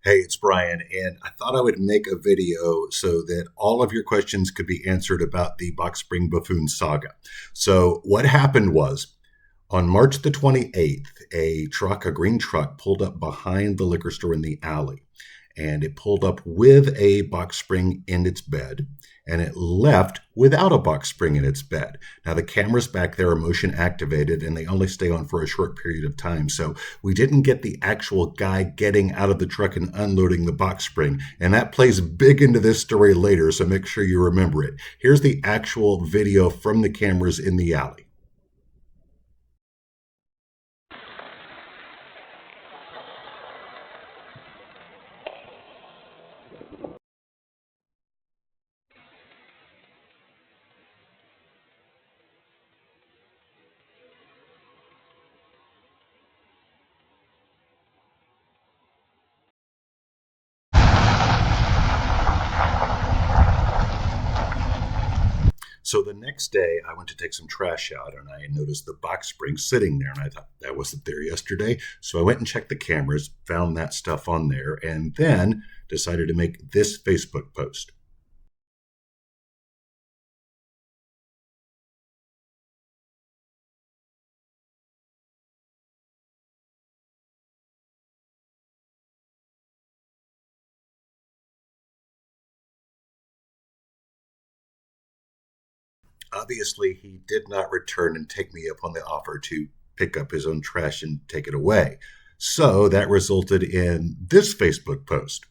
Hey, it's Brian, and I thought I would make a video so that all of your questions could be answered about the Box Spring Buffoon saga. So, what happened was on March the 28th, a green truck, pulled up behind the liquor store in the alley, and it pulled up with a box spring in its bed, and it left without a box spring in its bed. Now, the cameras back there are motion activated and they only stay on for a short period of time. So we didn't get the actual guy getting out of the truck and unloading the box spring. And that plays big into this story later. So make sure you remember it. Here's the actual video from the cameras in the alley. So the next day, I went to take some trash out and I noticed the box spring sitting there. And I thought that wasn't there yesterday. So I went and checked the cameras, found that stuff on there, and then decided to make this Facebook post. Obviously, he did not return and take me up on the offer to pick up his own trash and take it away. So that resulted in this Facebook post.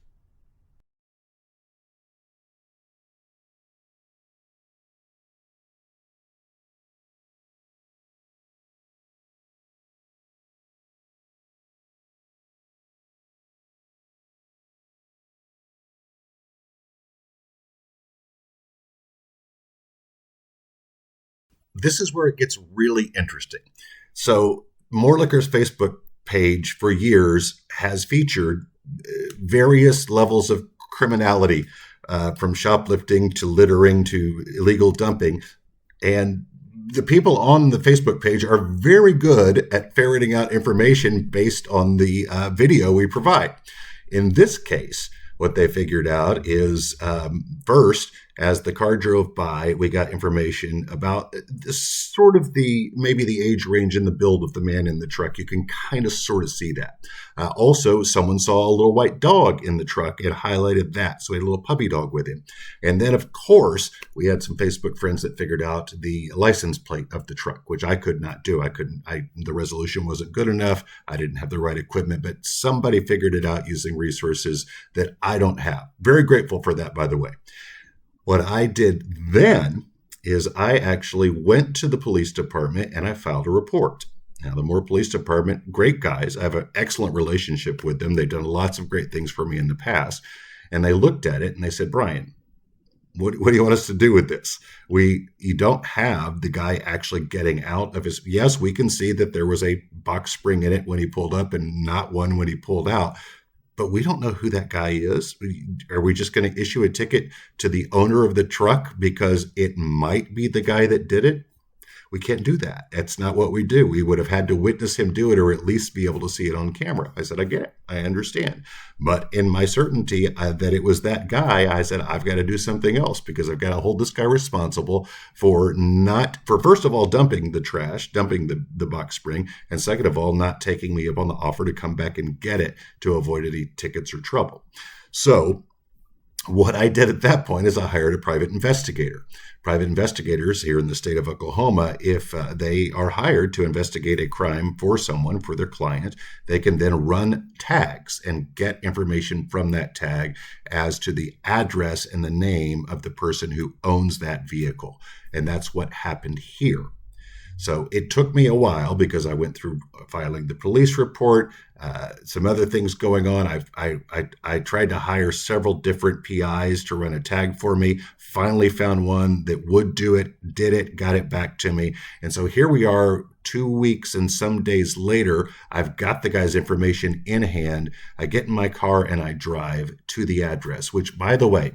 This is where it gets really interesting. So, More Liquor's Facebook page for years has featured various levels of criminality, from shoplifting to littering to illegal dumping. And the people on the Facebook page are very good at ferreting out information based on the video we provide. In this case, what they figured out is first, as the car drove by, we got information about this sort of the maybe the age range and the build of the man in the truck. You can kind of sort of see that. Also, someone saw a little white dog in the truck and highlighted that. So he had a little puppy dog with him. And then, of course, we had some Facebook friends that figured out the license plate of the truck, which I could not do. The resolution wasn't good enough. I didn't have the right equipment, but somebody figured it out using resources that I don't have. Very grateful for that, by the way. What I did then is I actually went to the police department and I filed a report. Now, the Moore Police Department, great guys. I have an excellent relationship with them. They've done lots of great things for me in the past. And they looked at it and they said, Brian, what do you want us to do with this? You don't have the guy actually getting out of his. Yes, we can see that there was a box spring in it when he pulled up and not one when he pulled out, but we don't know who that guy is. Are we just going to issue a ticket to the owner of the truck because it might be the guy that did it? We can't do that. That's not what we do. We would have had to witness him do it or at least be able to see it on camera. I said, I get it. I understand. But in my certainty that it was that guy, I said, I've got to do something else because I've got to hold this guy responsible for first of all, dumping the trash, dumping the box spring, and second of all, not taking me up on the offer to come back and get it to avoid any tickets or trouble. So what I did at that point is I hired a private investigator. Private investigators here in the state of Oklahoma, if they are hired to investigate a crime for someone, for their client, they can then run tags and get information from that tag as to the address and the name of the person who owns that vehicle. And that's what happened here. So it took me a while because I went through filing the police report, some other things going on. I tried to hire several different PIs to run a tag for me. Finally found one that would do it, did it, got it back to me. And so here we are 2 weeks and some days later. I've got the guy's information in hand. I get in my car and I drive to the address, which, by the way,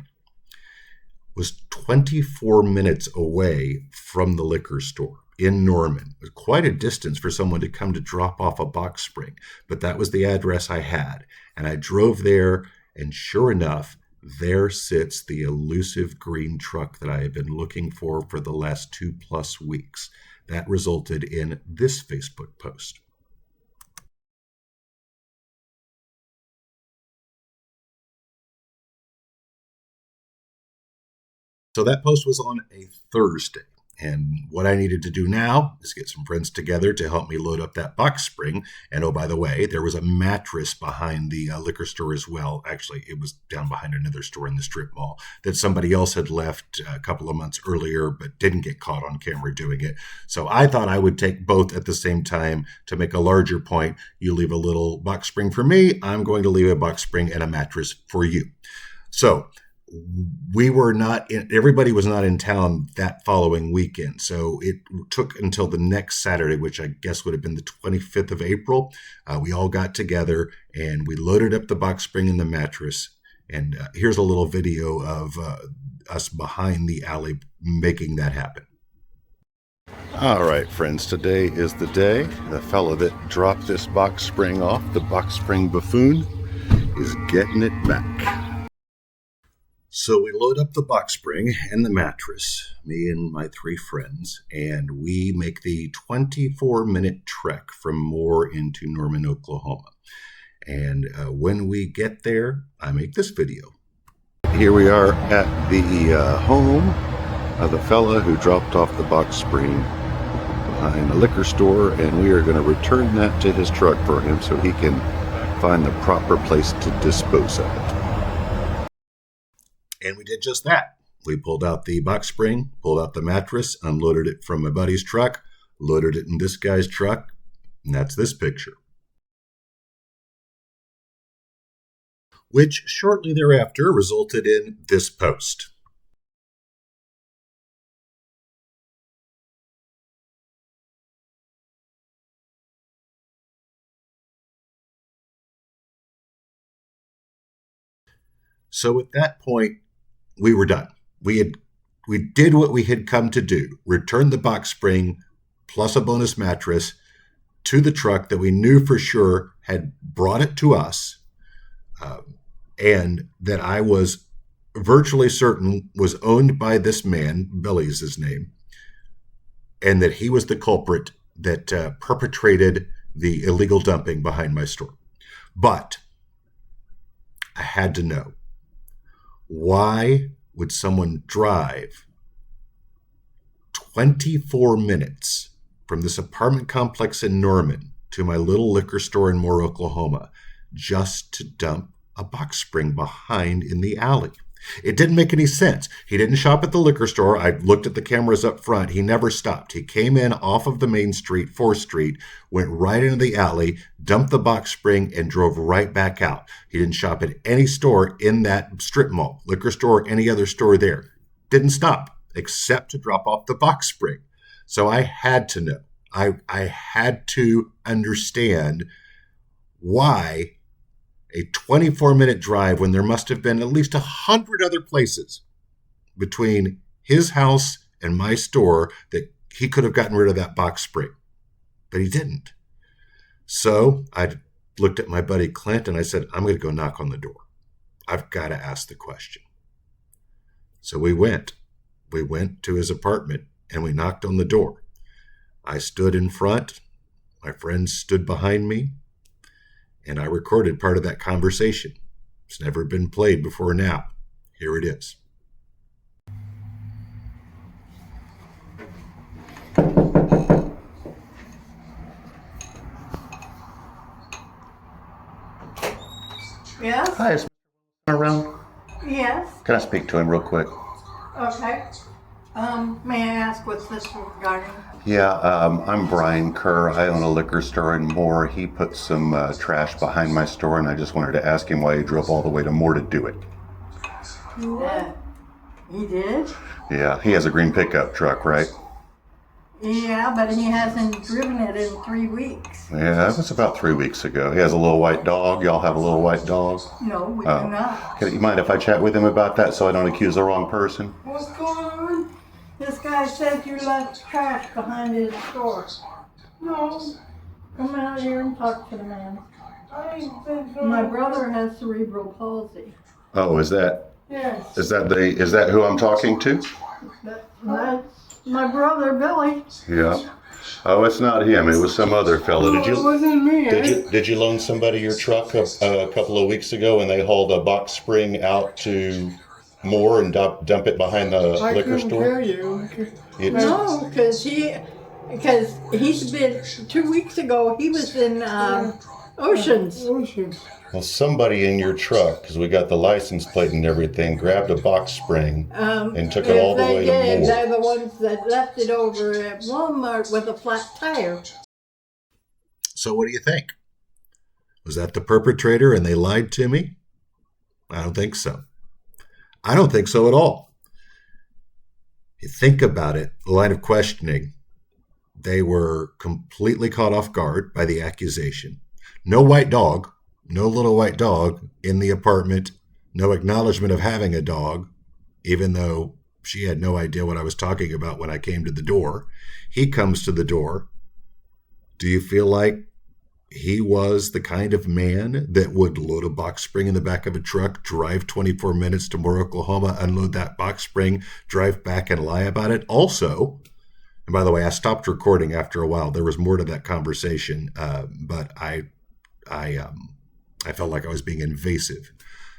was 24 minutes away from the liquor store in Norman. It was quite a distance for someone to come to drop off a box spring, but that was the address I had. And I drove there, and sure enough, there sits the elusive green truck that I have been looking for the last 2+ weeks. That resulted in this Facebook post. So that post was on a Thursday. And what I needed to do now is get some friends together to help me load up that box spring. And oh, by the way, there was a mattress behind the liquor store as well. Actually, it was down behind another store in the strip mall that somebody else had left a couple of months earlier, but didn't get caught on camera doing it. So I thought I would take both at the same time to make a larger point. You leave a little box spring for me. I'm going to leave a box spring and a mattress for you. So everybody was not in town that following weekend. So it took until the next Saturday, which I guess would have been the 25th of April. We all got together and we loaded up the box spring and the mattress. And here's a little video of us behind the alley making that happen. All right, friends, today is the day. The fellow that dropped this box spring off, the box spring Buffoon, is getting it back. So we load up the box spring and the mattress, me and my 3 friends, and we make the 24-minute trek from Moore into Norman, Oklahoma. And when we get there, I make this video. Here we are at the home of the fella who dropped off the box spring behind the liquor store, and we are going to return that to his truck for him so he can find the proper place to dispose of it. And we did just that. We pulled out the box spring, pulled out the mattress, unloaded it from my buddy's truck, loaded it in this guy's truck, and that's this picture. Which shortly thereafter resulted in this post. So at that point, we were done. We did what we had come to do, returned the box spring plus a bonus mattress to the truck that we knew for sure had brought it to us, and that I was virtually certain was owned by this man, Billy's his name, and that he was the culprit that perpetrated the illegal dumping behind my store. But I had to know, why would someone drive 24 minutes from this apartment complex in Norman to my little liquor store in Moore, Oklahoma, just to dump a box spring behind in the alley? It didn't make any sense. He didn't shop at the liquor store. I looked at the cameras up front. He never stopped. He came in off of the main street, 4th Street, went right into the alley, dumped the box spring, and drove right back out. He didn't shop at any store in that strip mall, liquor store, any other store there. Didn't stop except to drop off the box spring. So I had to know. I had to understand why a 24-minute drive when there must have been at least 100 other places between his house and my store that he could have gotten rid of that box spring. But he didn't. So I looked at my buddy Clint and I said, I'm going to go knock on the door. I've got to ask the question. So we went. We went to his apartment and we knocked on the door. I stood in front. My friends stood behind me. And I recorded part of that conversation. It's never been played before now. Here it is. Yes? Hi, is around? Yes. Can I speak to him real quick? Okay. May I ask what's this regarding? Yeah, I'm Brian Kerr. I own a liquor store in Moore. He put some trash behind my store, and I just wanted to ask him why he drove all the way to Moore to do it. He did? Yeah, he has a green pickup truck, right? Yeah, but he hasn't driven it in 3 weeks. Yeah, that was about 3 weeks ago. He has a little white dog. Y'all have a little white dog? No, we do not. You mind if I chat with him about that so I don't accuse the wrong person? What's going on? This guy said you left trash behind his store. No. Come out here and talk to the man. My brother has cerebral palsy. Oh, is that Yes. is that who I'm talking to? That's my brother, Billy. Yeah. Oh, it's not him. It was some other fella. It wasn't me. Did you loan somebody your truck a couple of weeks ago and they hauled a box spring out to Moore and dump it behind the liquor store? I couldn't tell you. No, because he's been 2 weeks ago. He was in Oceans. Well, somebody in your truck, because we got the license plate and everything, grabbed a box spring and took it all the way to Moore. They're the ones that left it over at Walmart with a flat tire. So what do you think? Was that the perpetrator and they lied to me? I don't think so. I don't think so at all. You think about it, the line of questioning, they were completely caught off guard by the accusation. No white dog, no little white dog in the apartment, no acknowledgement of having a dog, even though she had no idea what I was talking about when I came to the door. He comes to the door. Do you feel like he was the kind of man that would load a box spring in the back of a truck, drive 24 minutes to Moore, Oklahoma, unload that box spring, drive back and lie about it? Also, and by the way, I stopped recording after a while. There was more to that conversation, but I felt like I was being invasive.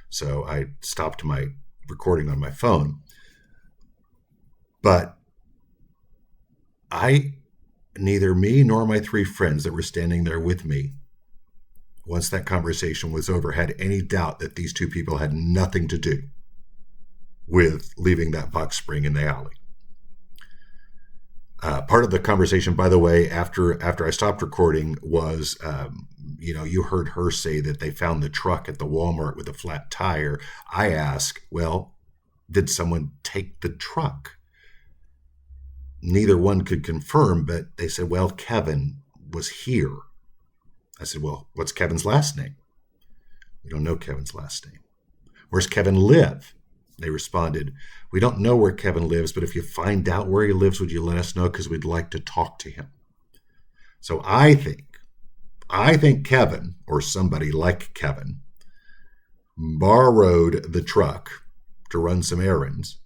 So I stopped my recording on my phone. But neither me nor my three friends that were standing there with me, once that conversation was over, had any doubt that these two people had nothing to do with leaving that box spring in the alley. Part of the conversation, by the way, after I stopped recording was, you heard her say that they found the truck at the Walmart with a flat tire. I asked, well, did someone take the truck? Neither one could confirm, but they said, well, Kevin was here. I said, well, what's Kevin's last name? We don't know Kevin's last name. Where's Kevin live? They responded, we don't know where Kevin lives, but if you find out where he lives, would you let us know? Because we'd like to talk to him. So I think Kevin, or somebody like Kevin, borrowed the truck to run some errands,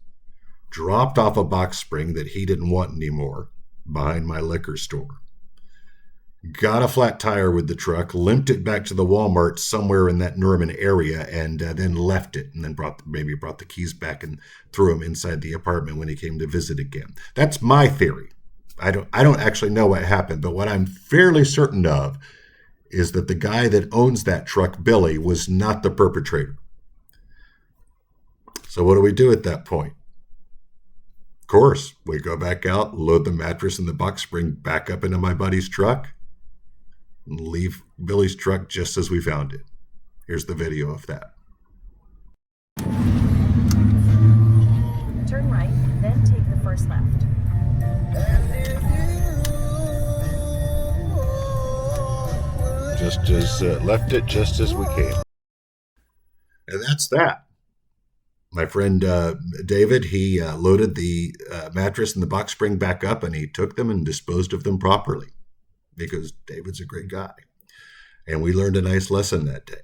dropped off a box spring that he didn't want anymore behind my liquor store, got a flat tire with the truck, limped it back to the Walmart somewhere in that Norman area, and then left it, and then brought the keys back and threw them inside the apartment when he came to visit again. That's my theory. I don't actually know what happened, but what I'm fairly certain of is that the guy that owns that truck, Billy, was not the perpetrator. So what do we do at that point? Of course, we go back out, load the mattress and the box spring back up into my buddy's truck, and leave Billy's truck just as we found it. Here's the video of that. Turn right, then take the first left. Just as left it just as we came. And that's that. My friend David, he loaded the mattress and the box spring back up, and he took them and disposed of them properly because David's a great guy. And we learned a nice lesson that day.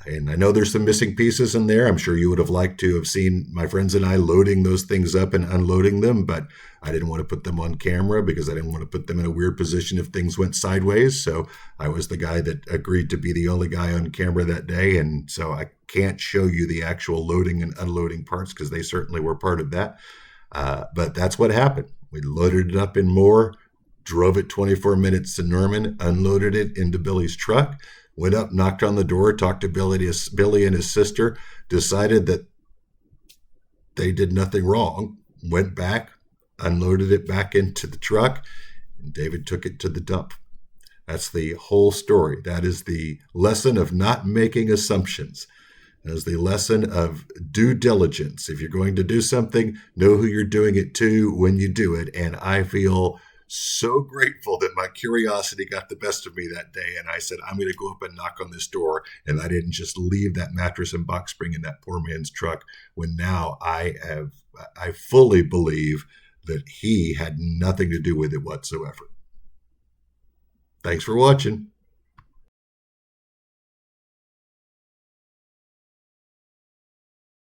And I know there's some missing pieces in there. I'm sure you would have liked to have seen my friends and I loading those things up and unloading them, but I didn't want to put them on camera because I didn't want to put them in a weird position if things went sideways. So I was the guy that agreed to be the only guy on camera that day. And so I can't show you the actual loading and unloading parts because they certainly were part of that. But that's what happened. We loaded it up in Moore, drove it 24 minutes to Norman, unloaded it into Billy's truck, went up, knocked on the door, talked to Billy and his sister, decided that they did nothing wrong, went back, unloaded it back into the truck, and David took it to the dump. That's the whole story. That is the lesson of not making assumptions. That is the lesson of due diligence. If you're going to do something, know who you're doing it to when you do it. And I feel so grateful that my curiosity got the best of me that day. And I said, I'm going to go up and knock on this door. And I didn't just leave that mattress and box spring in that poor man's truck, when now I fully believe that he had nothing to do with it whatsoever. Thanks for watching.